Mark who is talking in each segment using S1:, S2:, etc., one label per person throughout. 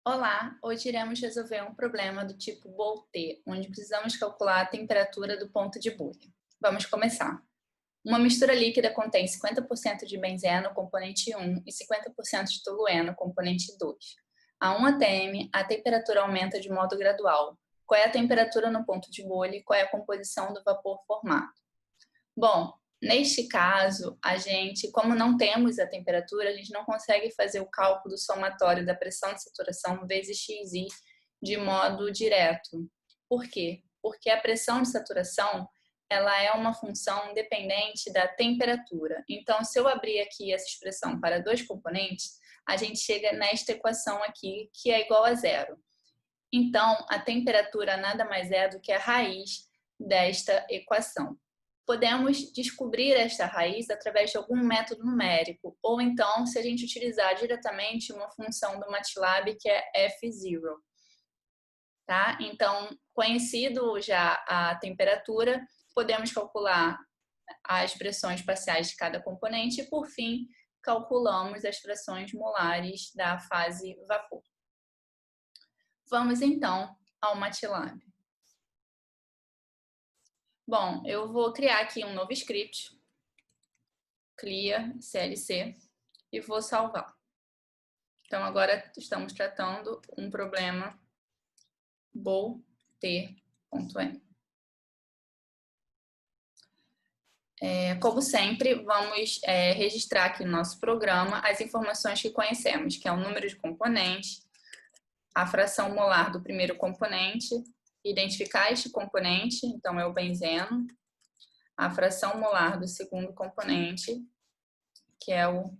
S1: Olá, hoje iremos resolver um problema do tipo Boole-T, onde precisamos calcular a temperatura do ponto de bolha. Vamos começar. Uma mistura líquida contém 50% de benzeno, componente 1, e 50% de tolueno, componente 2. A 1 atm, a temperatura aumenta de modo gradual. Qual é a temperatura no ponto de bolha e qual é a composição do vapor formado? Bom, neste caso, como não temos a temperatura, a gente não consegue fazer o cálculo somatório da pressão de saturação vezes Xi de modo direto. Por quê? Porque a pressão de saturação, ela é uma função dependente da temperatura. Então, se eu abrir aqui essa expressão para dois componentes, a gente chega nesta equação aqui, que é igual a zero. Então, a temperatura nada mais é do que a raiz desta equação. Podemos descobrir esta raiz através de algum método numérico, ou então, se a gente utilizar diretamente uma função do MATLAB, que é F0. Tá? Então, conhecido já a temperatura, podemos calcular as pressões parciais de cada componente e, por fim, calculamos as frações molares da fase vapor. Vamos, então, ao MATLAB. Bom, eu vou criar aqui um novo script, clear CLC, e vou salvar. Então, agora estamos tratando um problema Boole-T.M. Como sempre, vamos registrar aqui no nosso programa as informações que conhecemos, que é o número de componentes, a fração molar do primeiro componente, identificar este componente, então é o benzeno, a fração molar do segundo componente, que é o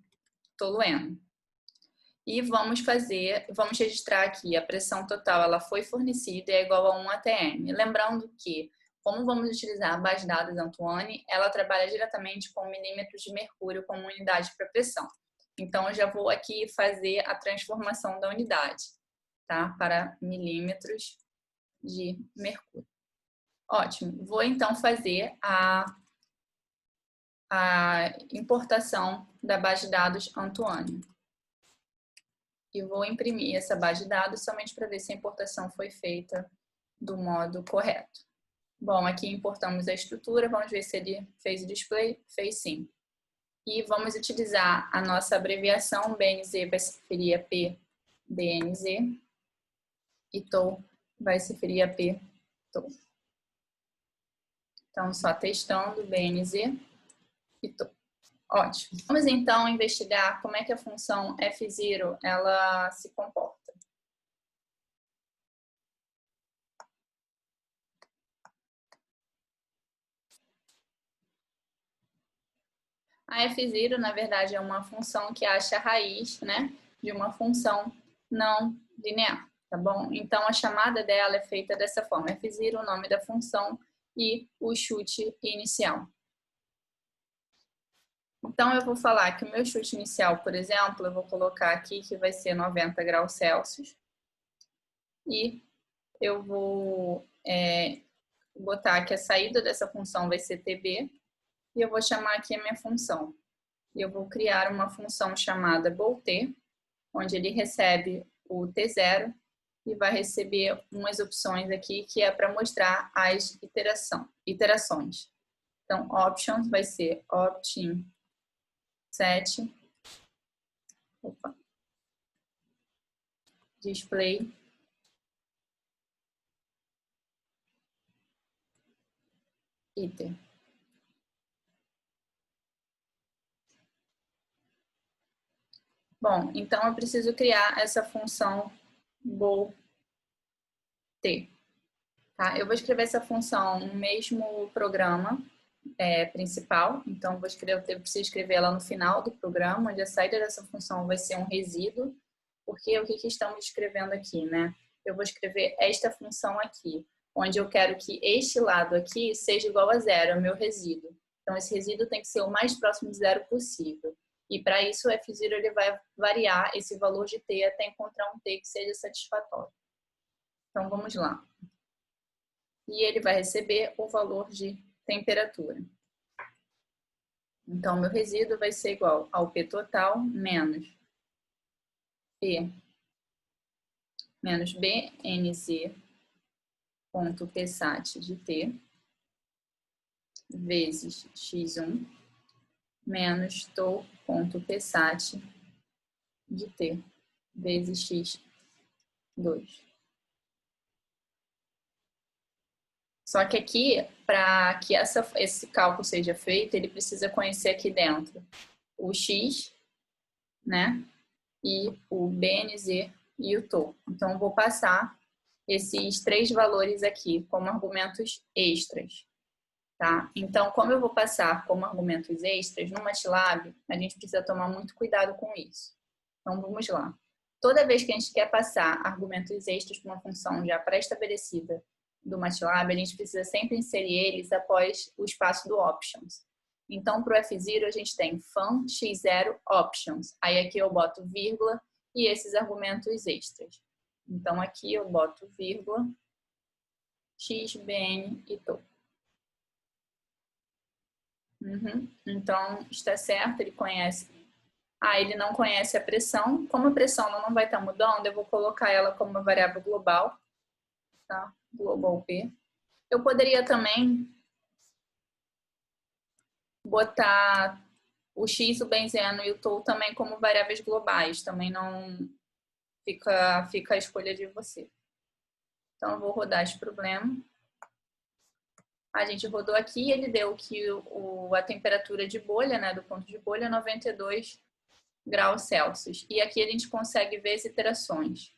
S1: tolueno. E vamos registrar aqui a pressão total, ela foi fornecida e é igual a 1 atm. Lembrando que, como vamos utilizar a base de dados Antoine, ela trabalha diretamente com milímetros de mercúrio como unidade para pressão. Então, eu já vou aqui fazer a transformação da unidade, tá? Para milímetros de mercúrio. Ótimo. Vou, então, fazer a importação da base de dados Antoine. E vou imprimir essa base de dados somente para ver se a importação foi feita do modo correto. Bom, aqui importamos a estrutura, vamos ver se ele fez o display. Fez sim. E vamos utilizar a nossa abreviação, BNZ vai se referir a P BNZ e TOU vai se referir a P TOU. Então, só testando BNZ e TOU. Ótimo. Vamos então investigar como é que a função F0 ela se comporta. A F0, na verdade, é uma função que acha a raiz, né, de uma função não linear, tá bom? Então, a chamada dela é feita dessa forma. F0, o nome da função, e o chute inicial. Então, eu vou falar que o meu chute inicial, por exemplo, eu vou colocar aqui que vai ser 90 graus Celsius. E eu vou botar que a saída dessa função vai ser TB. E eu vou chamar aqui a minha função. E eu vou criar uma função chamada Boole-T, onde ele recebe o T0 e vai receber umas opções aqui que é para mostrar as iterações. Então, options vai ser opt-in set, display, iter. Bom, então eu preciso criar essa função Boole-T. Tá? Eu vou escrever essa função no mesmo programa principal, então eu preciso escrever ela no final do programa, onde a saída dessa função vai ser um resíduo, porque o que estamos escrevendo aqui, né? Eu vou escrever esta função aqui, onde eu quero que este lado aqui seja igual a zero, é o meu resíduo. Então, esse resíduo tem que ser o mais próximo de zero possível. E para isso, o F0 ele vai variar esse valor de T até encontrar um T que seja satisfatório. Então, vamos lá. E ele vai receber o valor de temperatura. Então, meu resíduo vai ser igual ao P total menos P menos bnz.psat de t vezes x1 menos τ.psat de t vezes x2. Só que aqui, para que esse cálculo seja feito, ele precisa conhecer aqui dentro o x, né? E o BNZ e o τ. Então, eu vou passar esses três valores aqui como argumentos extras, tá? Então, como eu vou passar como argumentos extras, no MATLAB, a gente precisa tomar muito cuidado com isso. Então, vamos lá. Toda vez que a gente quer passar argumentos extras para uma função já pré-estabelecida do MATLAB, a gente precisa sempre inserir eles após o espaço do options. Então, para o F0, a gente tem fun x0 options. Aí aqui eu boto vírgula e esses argumentos extras. Então, aqui eu boto vírgula, x, bn e τ. Então, está certo, ele conhece. Ele não conhece a pressão. Como a pressão não vai estar mudando, eu vou colocar ela como uma variável global, tá? Global P. Eu poderia também botar o x, o benzeno e o τ também como variáveis globais. Também não fica a escolha de você. Então, eu vou rodar esse problema. A gente rodou aqui e ele deu que a temperatura de bolha, né, do ponto de bolha, é 92 graus Celsius. E aqui a gente consegue ver as iterações,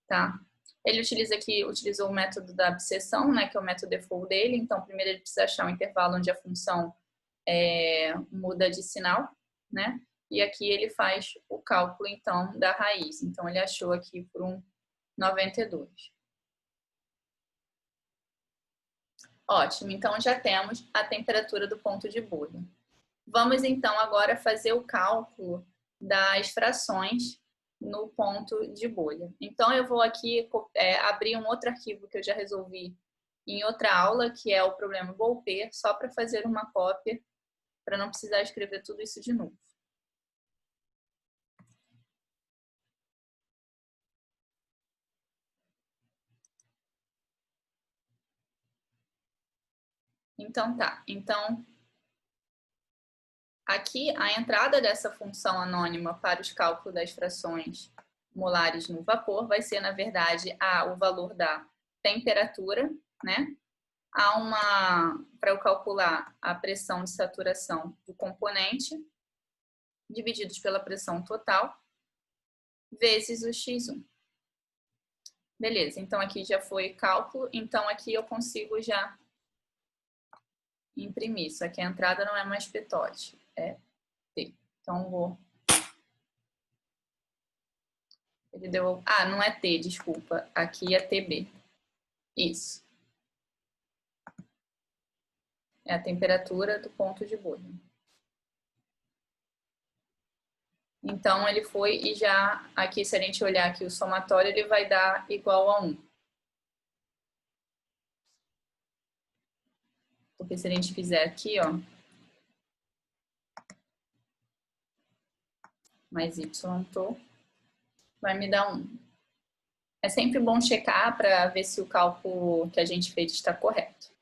S1: tá? Ele utilizou o método da abscissão, né, que é o método default dele. Então, primeiro ele precisa achar um intervalo onde a função muda de sinal, né? E aqui ele faz o cálculo, então, da raiz. Então, ele achou aqui por um 92. Ótimo, então já temos a temperatura do ponto de bolha. Vamos, então, agora fazer o cálculo das frações no ponto de bolha. Então, eu vou aqui abrir um outro arquivo que eu já resolvi em outra aula, que é o problema Volpe, só para fazer uma cópia, para não precisar escrever tudo isso de novo. Então, tá. Então, aqui a entrada dessa função anônima para os cálculos das frações molares no vapor vai ser, na verdade, o valor da temperatura, né? Para eu calcular a pressão de saturação do componente, divididos pela pressão total, vezes o X1. Beleza, então aqui já foi cálculo, então aqui eu consigo já imprimir. Isso aqui a entrada não é mais PTOT, é T. Então vou... Ele deu... não é T, desculpa. Aqui é TB. Isso. É a temperatura do ponto de bolha. Então, ele foi e já, aqui se a gente olhar aqui o somatório, ele vai dar igual a 1. Porque se a gente fizer aqui, ó, mais y τ, vai me dar 1. É sempre bom checar para ver se o cálculo que a gente fez está correto.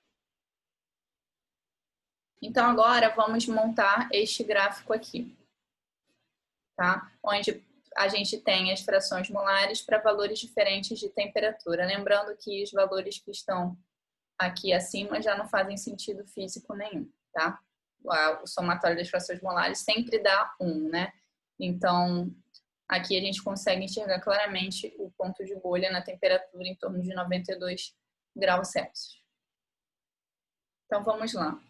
S1: Então, agora vamos montar este gráfico aqui, tá? Onde a gente tem as frações molares para valores diferentes de temperatura. Lembrando que os valores que estão aqui acima já não fazem sentido físico nenhum, tá? O somatório das frações molares sempre dá 1, né? Então, aqui a gente consegue enxergar claramente o ponto de bolha na temperatura em torno de 92 graus Celsius. Então, vamos lá.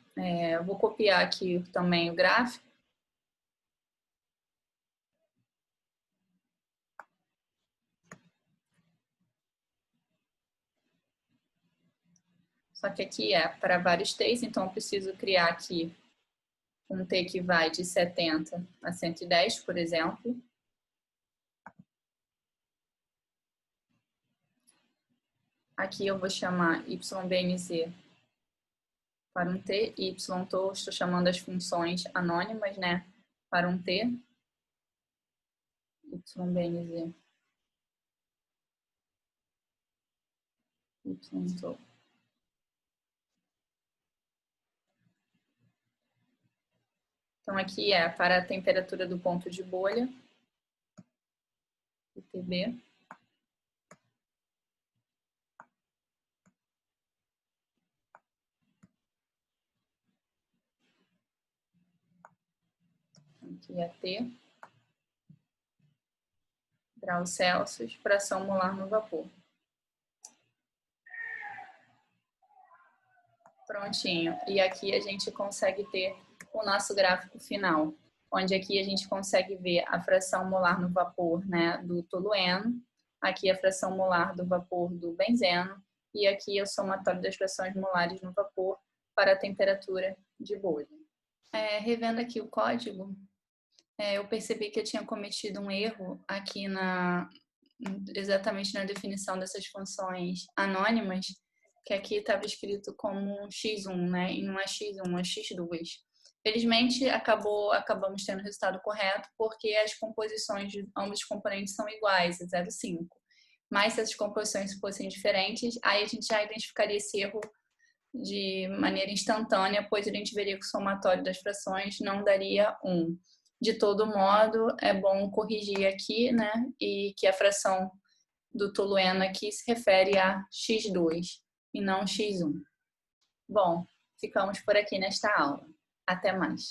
S1: Eu vou copiar aqui também o gráfico. Só que aqui é para vários T's, então eu preciso criar aqui um T que vai de 70 a 110, por exemplo. Aqui eu vou chamar YBNZ para um T, y estou chamando as funções anônimas, né, para um T, YBNZ Y. Então, aqui é para a temperatura do ponto de bolha, ITB. Aqui é T. Graus Celsius, fração molar no vapor. Prontinho. E aqui a gente consegue ter o nosso gráfico final, onde aqui a gente consegue ver a fração molar no vapor, né, do tolueno, aqui a fração molar do vapor do benzeno, e aqui é o somatório das frações molares no vapor para a temperatura de bolha. Revendo aqui o código, eu percebi que eu tinha cometido um erro aqui exatamente na definição dessas funções anônimas, que aqui estava escrito como x1, né? E não é x1, é x2. Felizmente, acabamos tendo o resultado correto, porque as composições de ambos os componentes são iguais, é 0,5. Mas se as composições fossem diferentes, aí a gente já identificaria esse erro de maneira instantânea, pois a gente veria que o somatório das frações não daria 1. De todo modo, é bom corrigir aqui, né? E que a fração do tolueno aqui se refere a x2 e não x1. Bom, ficamos por aqui nesta aula. Até mais.